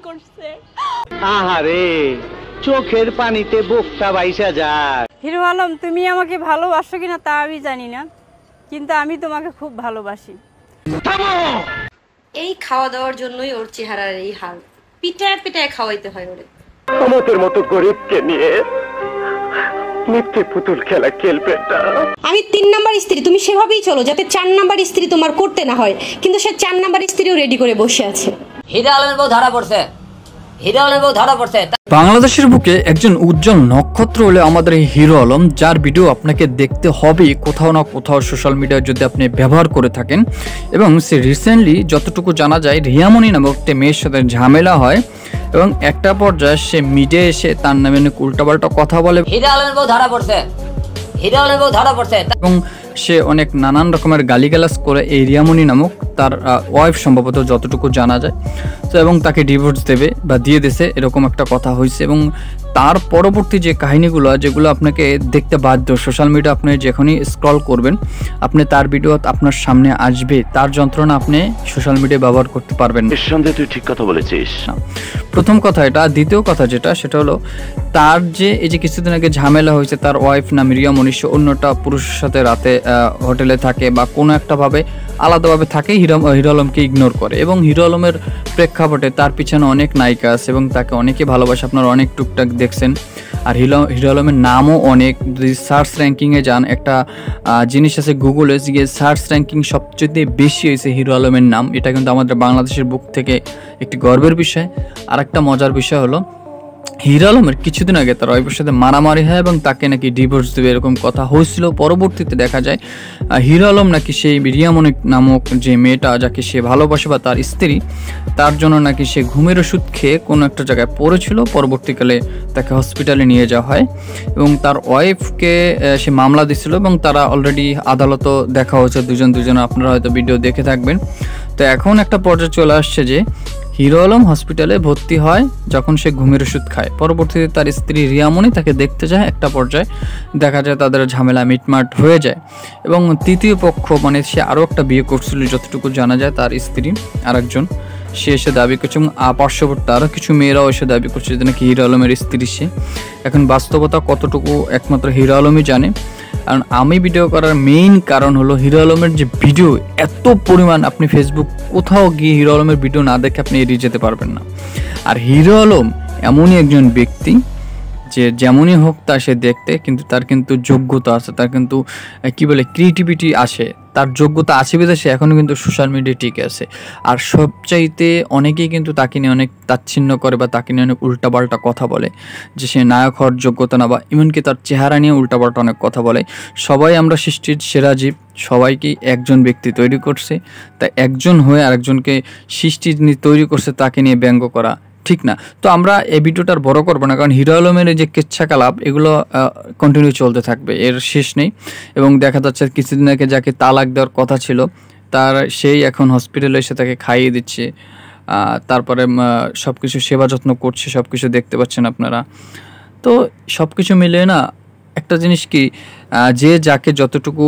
করছে। আহারে চোখের পানিতে বোকটা বাইসা যায়। হিরো আলম, তুমি আমাকে ভালোবাসো কিনা তা আমি জানি না, কিন্তু আমি তোমাকে খুব ভালোবাসি। এই খাওয়া দাওয়ার জন্যই ওর চেহারার এই হাল, পিটায় পিটায় খাওয়াইতে হয় ওরে। আমাদের মতো গরিবকে নিয়ে মিথ্যে পুতুল খেলা খেলবে না। আমি 3 নাম্বার স্ত্রী, তুমি সেভাবেই চলো যাতে 4 নাম্বার স্ত্রী তোমার করতে না হয়, কিন্তু সে 4 নাম্বার স্ত্রীও রেডি করে বসে আছে। হিরো আলমের বউ ধরা পড়ছে, হিরো আলমের বউ ধরা পড়ছে। বাংলাদেশের বুকে একজন উজ্জ্বল নক্ষত্র হলে আমাদের এই হিরো আলম, যার ভিডিও আপনাকে দেখতে হবে কোথাও না কোথাও সোশ্যাল মিডিয়ায় যদি আপনি ব্যবহার করে থাকেন। এবং সে রিসেন্টলি যতটুকু জানা যায় রিয়ামণি নামক একটা মেয়ের সাথে ঝামেলা হয় এবং একটা পর্যায়ে সে মিডিয়া এসে তার নামে উল্টাপাল্টা কথা বলে। হিরো আলমের বউ ধরা পড়ছে, হিরো আলমের বউ ধরা পড়ছে। এবং সে অনেক নানান রকমের গালিগালাজ করে এই রিয়ামণি নামক তার ওয়াইফ সম্ভবত যতটুকু জানা যায়। তো এবং তাকে ডিভোর্স দেবে বা দিয়ে দেছে এরকম একটা কথা হয়েছে। এবং তার পরবর্তী যে কাহিনীগুলো যেগুলো আপনাকে দেখতে বাধ্য, সোশ্যাল মিডিয়া আপনি যখনই স্ক্রল করবেন আপনি তার ভিডিও আপনার সামনে আসবে, তার যন্ত্রণা আপনি সোশ্যাল মিডিয়া ব্যবহার করতে পারবেন। নিঃসন্দেহে তুই ঠিক কথা বলেছিস। প্রথম কথা এটা। দ্বিতীয় কথা যেটা সেটা হলো তার যে এই যে কিছুদিন আগে ঝামেলা হয়েছে, তার ওয়াইফ নাম রিয়ামণি, সে অন্যটা পুরুষের সাথে রাতে হোটেলে থাকে বা কোনো একটা ভাবে আলাদাভাবে থাকে, হিরো আলমকে ইগনোর করে। এবং হিরো আলমের প্রেক্ষাপটে তার পিছনে অনেক নায়িকা আছে এবং তাকে অনেকে ভালোবাসে, আপনারা অনেক টুকটাক দেখছেন। আর হিরো আলমের নামও অনেক, যদি সার্চ র্যাঙ্কিংয়ে যান একটা জিনিস আছে গুগলে, গিয়ে সার্চ র্যাঙ্কিং সবচেয়ে বেশি হয়েছে হিরো আলমের নাম। এটা কিন্তু আমাদের বাংলাদেশের বুক থেকে একটি গর্বের বিষয়। আর একটা মজার বিষয় হলো হিরো আলমের কিছুদিন আগে তার ওয়াইফের সাথে মারামারি হয় এবং তাকে নাকি ডিভোর্স দেবে এরকম কথা হয়েছিল। পরবর্তীতে দেখা যায় হিরো আলম নাকি সেই রিয়ামণি নামক যে মেয়েটা যাকে সে ভালোবাসে বা তার স্ত্রী, তার জন্য নাকি সে ঘুমের ওষুধ খেয়ে কোনো একটা জায়গায় পড়েছিল। পরবর্তীকালে তাকে হসপিটালে নিয়ে যাওয়া হয় এবং তার ওয়াইফকে সে মামলা দিছিল এবং তারা অলরেডি আদালতও দেখা হয়েছে দুজন, আপনারা হয়তো ভিডিও দেখে থাকবেন। তো এখন একটা পর্যায়ে চলে আসছে যে হিরো আলম হসপিটালে ভর্তি হয় যখন সে ঘুমের ওষুধ খায়। পরবর্তীতে তার স্ত্রী রিয়ামণি তাকে দেখতে যায়, একটা পর্যায়ে দেখা যায় তাদের ঝামেলা মিটমাট হয়ে যায়। এবং তৃতীয় পক্ষ মানে সে আরও একটা বিয়ে করছিল যতটুকু জানা যায়, তার স্ত্রী আরেকজন, সে এসে দাবি করছে এবং পার্শ্ববর্তী আরও কিছু মেয়েরাও এসে দাবি করছে যে নাকি হিরো আলমের স্ত্রী সে। এখন বাস্তবতা কতটুকু একমাত্র হিরো আলমই জানে। কারণ আমি ভিডিও করার মেইন কারণ হলো হিরো আলমের যে ভিডিও এত পরিমাণ, আপনি ফেসবুক কোথাও গিয়ে হিরো আলমের ভিডিও না দেখে আপনি এড়িয়ে যেতে পারবেন না। আর হিরো আলম এমনই একজন ব্যক্তি যে যেমনই হোক তা সে দেখতে, কিন্তু তার কিন্তু যোগ্যতা আছে, তার কিন্তু কি বলে ক্রিয়েটিভিটি আসে, তার যোগ্যতা আছে বিধে সে এখনও কিন্তু সোশ্যাল মিডিয়ায় টিকে আছে। আর সবচাইতে অনেকেই কিন্তু তাকে নিয়ে অনেক তাচ্ছিন্ন করে বা তাকে নিয়ে অনেক উল্টাপাল্টা কথা বলে যে সে নায়ক হওয়ার যোগ্যতা না, বা এমনকি তার চেহারা নিয়ে উল্টাপাল্টা অনেক কথা বলে। সবাই আমরা সৃষ্টির সেরা জীব, সবাইকেই একজন ব্যক্তি তৈরি করছে, তাই একজন হয়ে আরেকজনকে সৃষ্টি তৈরি করছে তাকে নিয়ে ব্যঙ্গ করা ঠিক না। তো আমরা এই ভিডিওটার বড় করবো না, কারণ হিরো আলমের যে কেচ্ছাকালাপ এগুলো কন্টিনিউ চলতে থাকবে, এর শেষ নেই। এবং দেখা যাচ্ছে কিছুদিন আগে যাকে তালাক দেওয়ার কথা ছিল তার সেই এখন হসপিটালে এসে তাকে খাইয়ে দিচ্ছে, তারপরে সব কিছু সেবা যত্ন করছে, সব কিছু দেখতে পাচ্ছেন আপনারা। তো সব কিছু মিলিয়ে না একটা জিনিস কি, যে যাকে যতটুকু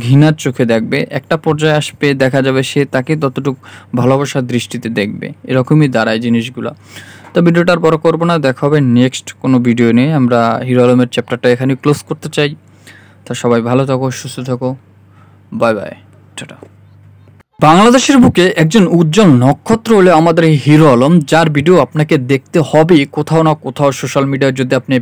ঘৃণার চোখে দেখবে একটা পর্যায়ে আসবে দেখা যাবে সে তাকে ততটুকু ভালোবাসার দৃষ্টিতে দেখবে, এরকমই দাঁড়ায় জিনিসগুলো। তো ভিডিওটা আর বড় করবো না, দেখা হবে নেক্সট কোনো ভিডিও নিয়ে। আমরা হিরো আলমের চ্যাপ্টারটা এখানে ক্লোজ করতে চাই। তো সবাই ভালো থাকো, সুস্থ থাকো, বাই বাই, টাটা। বাংলাদেশের বুকে একজন উজ্জ্বল নক্ষত্র হলে আমাদের এই হিরো আলম, যার ভিডিও আপনাকে দেখতে হবে কোথাও না কোথাও সোশ্যাল মিডিয়ায় যদি আপনি